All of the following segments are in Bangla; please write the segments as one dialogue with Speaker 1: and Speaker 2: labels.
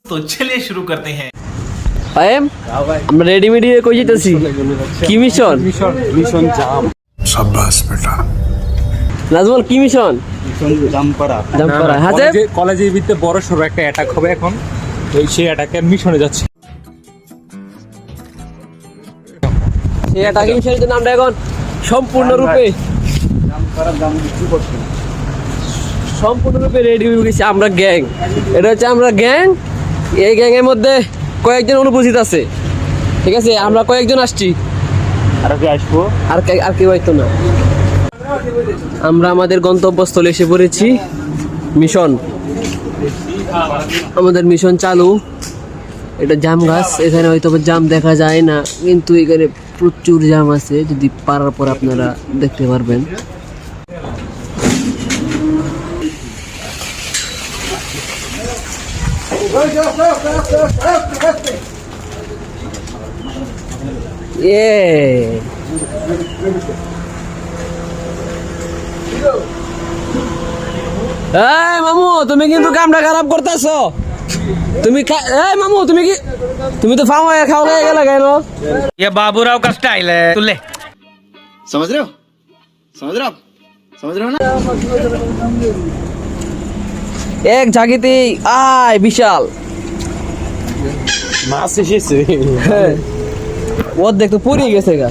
Speaker 1: तो चलिए शुरू करते हैं।
Speaker 2: আমরা রেডিমেডি কই যেতেছি কি মিশন
Speaker 3: মিশন জাম
Speaker 4: शाबाश बेटा
Speaker 2: নাজমুল কি মিশন
Speaker 3: জামপাড়া
Speaker 2: জামপাড়া হাজেব
Speaker 3: কলেজের ভিতরে বড় সড়ো একটা অ্যাটাক হবে এখন তো সেই অ্যাটাকের মিশনে যাচ্ছে
Speaker 2: সেই অ্যাটাকিং মিশনের জন্য আমরা এখন সম্পূর্ণরূপে রেডি হয়ে গেছি আমরা গ্যাং এটা হচ্ছে আমরা গ্যাং এই গ্যাংয়ের মধ্যে কয়েকজন অনুপস্থিত আছে ঠিক আছে আমরা কয়েকজন আসছি
Speaker 3: আর কি আসবো
Speaker 2: আর কেউ হয়তো না আমরা আমাদের গন্তব্যস্থলে এসে পড়েছি মিশন আমাদের মিশন চালু এটা জাম গাছ এখানে হয়তো জাম দেখা যায় না কিন্তু এখানে প্রচুর জাম আছে যদি পারার পর আপনারা দেখতে পারবেন মামু তুমি কিন্তু কামটা খারাপ করতেছো তুমি মামু তুমি তো ফার্ম খাও গেলে কেন
Speaker 1: ये बाबूराव का स्टाइल है तू ले
Speaker 4: समझ रहे हो ना
Speaker 2: এক ঝাঁকিতে আয় বিশাল
Speaker 3: মাছ এসেছে
Speaker 2: ওর দেখ তো পুড়ে গেছে গা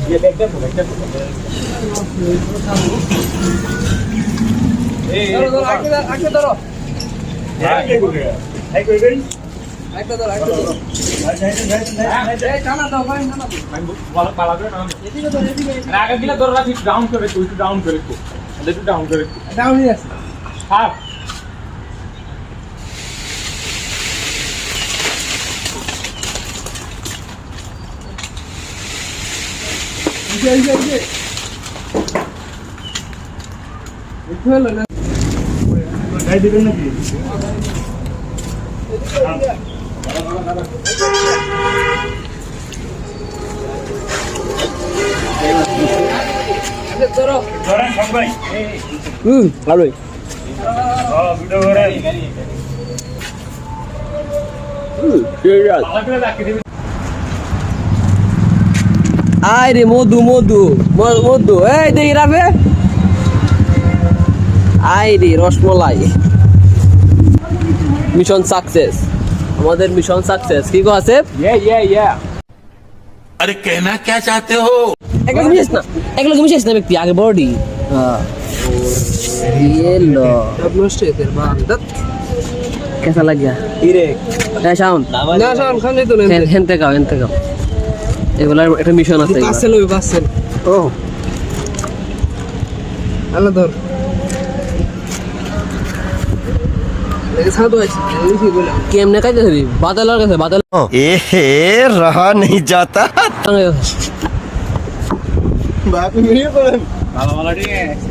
Speaker 2: ভালোই আয় রে মধু মধু মধু এই দেখি রাবে আয় রে রসমলাই মিশন সাকসেস আমাদের মিশন সাকসেস কি গো আছে
Speaker 4: अरे कहना क्या चाहते हो
Speaker 2: একলা মিশিস না ব্যক্তি আগে বডি হ্যাঁ ये लो नष्ट है तेरे बाप कैसा लग गया क्या साउंड ना साउंड खाने तो नहीं हेंते का এগুলা একটা মিশন আছে বাসেল ওই বাসেল ও আল্লাহ ধর लेकिन साथ हो केमने का जरी बादल और कैसे बादल
Speaker 4: ए रहा नहीं जाता
Speaker 2: बाप वीडियो कॉल
Speaker 3: ভালো ভালো ঠিক আছে